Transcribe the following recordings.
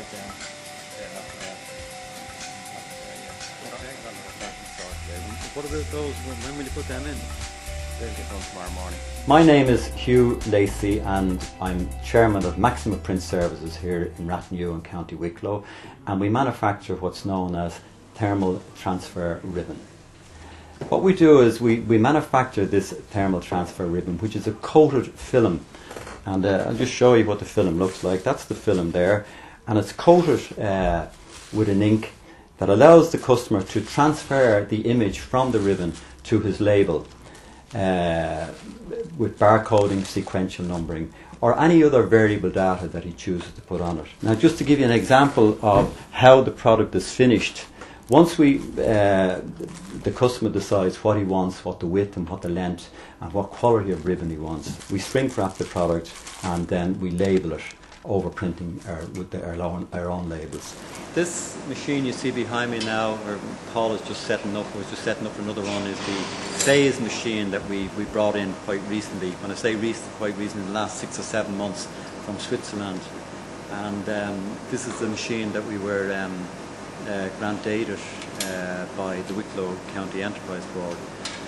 right down. Yeah, that's there. Okay, well, that's sorted out. What about those? When will you put them in? They'll get done tomorrow morning. My name is Hugh Lacey and I'm chairman of Maxima Print Services here in Rathnew in County Wicklow, and we manufacture what's known as thermal transfer ribbon. What we do is we manufacture this thermal transfer ribbon, which is a coated film, and I'll just show you what the film looks like. That's the film there, and it's coated with an ink that allows the customer to transfer the image from the ribbon to his label with barcoding, sequential numbering, or any other variable data that he chooses to put on it. Now, just to give you an example of how the product is finished, once the customer decides what he wants, what the width and what the length and what quality of ribbon he wants, we shrink wrap the product and then we label it, overprinting with our own labels. This machine you see behind me now, or Paul is just setting up, was just setting up for another one, is the phase machine that we brought in quite recently. When I say quite recently, in the last 6 or 7 months from Switzerland. And this is the machine that we were grant-aided by the Wicklow County Enterprise Board.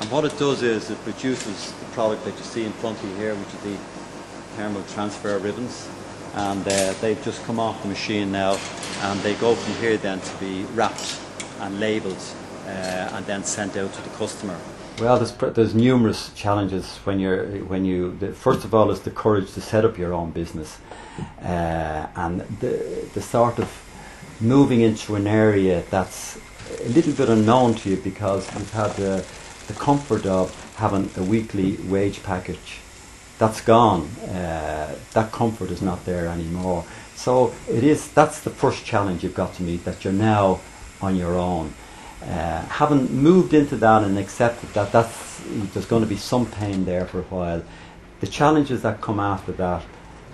And what it does is it produces the product that you see in front of you here, which is the thermal transfer ribbons. And they've just come off the machine now, and they go from here then to be wrapped and labelled and then sent out to the customer. Well, there's numerous challenges first of all is the courage to set up your own business, and the sort of moving into an area that's a little bit unknown to you, because you've had the comfort of having a weekly wage package. That's gone. That comfort is not there anymore. So that's the first challenge you've got to meet, that you're now on your own. Having moved into that and accepted that there's going to be some pain there for a while, the challenges that come after that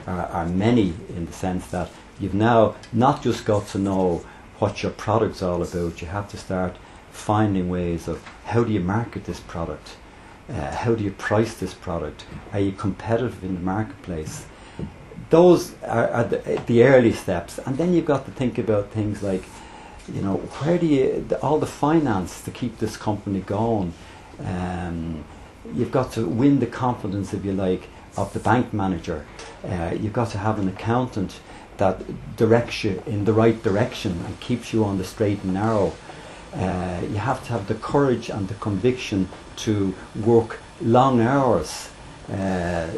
are many, in the sense that you've now not just got to know what your product's all about, you have to start finding ways of how do you market this product. How do you price this product? Are you competitive in the marketplace? Those are the early steps, and then you've got to think about things like, where do all the finance to keep this company going. You've got to win the confidence, if you like, of the bank manager. You've got to have an accountant that directs you in the right direction and keeps you on the straight and narrow. You have to have the courage and the conviction to work long hours,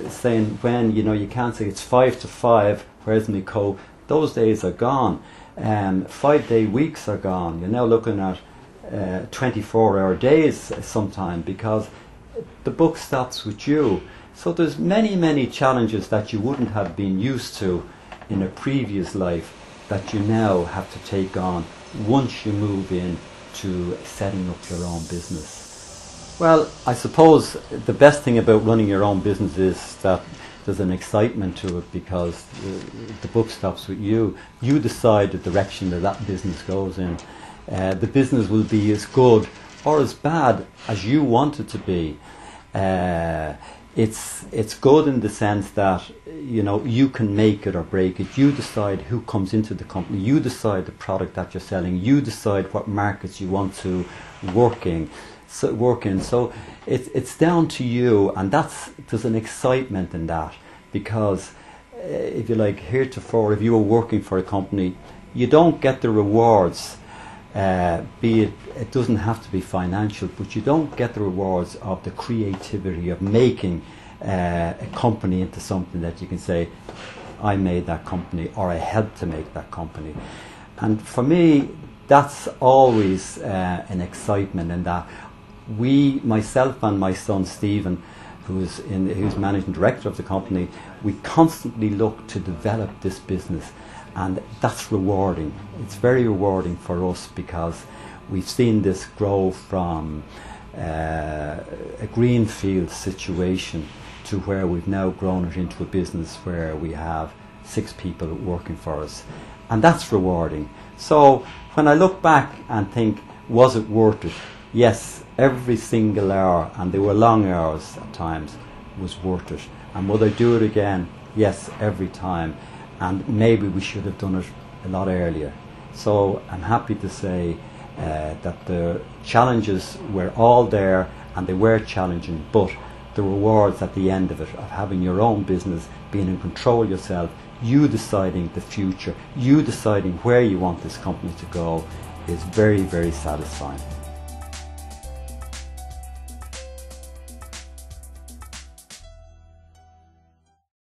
saying when you can't say it's 5 to 5, where's my coat? Those days are gone. 5-day weeks are gone. You're now looking at 24-hour days sometime, because the book stops with you. So there's many challenges that you wouldn't have been used to in a previous life that you now have to take on once you move in to setting up your own business. Well, I suppose the best thing about running your own business is that there's an excitement to it, because the book stops with you. You decide the direction that business goes in. The business will be as good or as bad as you want it to be. It's good in the sense that you can make it or break it. You decide who comes into the company. You decide the product that you're selling. You decide what markets you want to work in. So it's down to you, and there's an excitement in that, because if you like, heretofore, if you were working for a company, you don't get the rewards. It doesn't have to be financial, but you don't get the rewards of the creativity of making a company into something that you can say, I made that company, or I helped to make that company. And for me, that's always an excitement in that. Myself and my son Stephen, who's managing director of the company, we constantly look to develop this business. And that's rewarding. It's very rewarding for us, because we've seen this grow from a greenfield situation to where we've now grown it into a business where we have 6 people working for us. And that's rewarding. So when I look back and think, was it worth it? Yes, every single hour, and they were long hours at times, was worth it. And would I do it again? Yes, every time. And maybe we should have done it a lot earlier. So I'm happy to say that the challenges were all there, and they were challenging, but the rewards at the end of it, of having your own business, being in control yourself, you deciding the future, you deciding where you want this company to go, is very, very satisfying.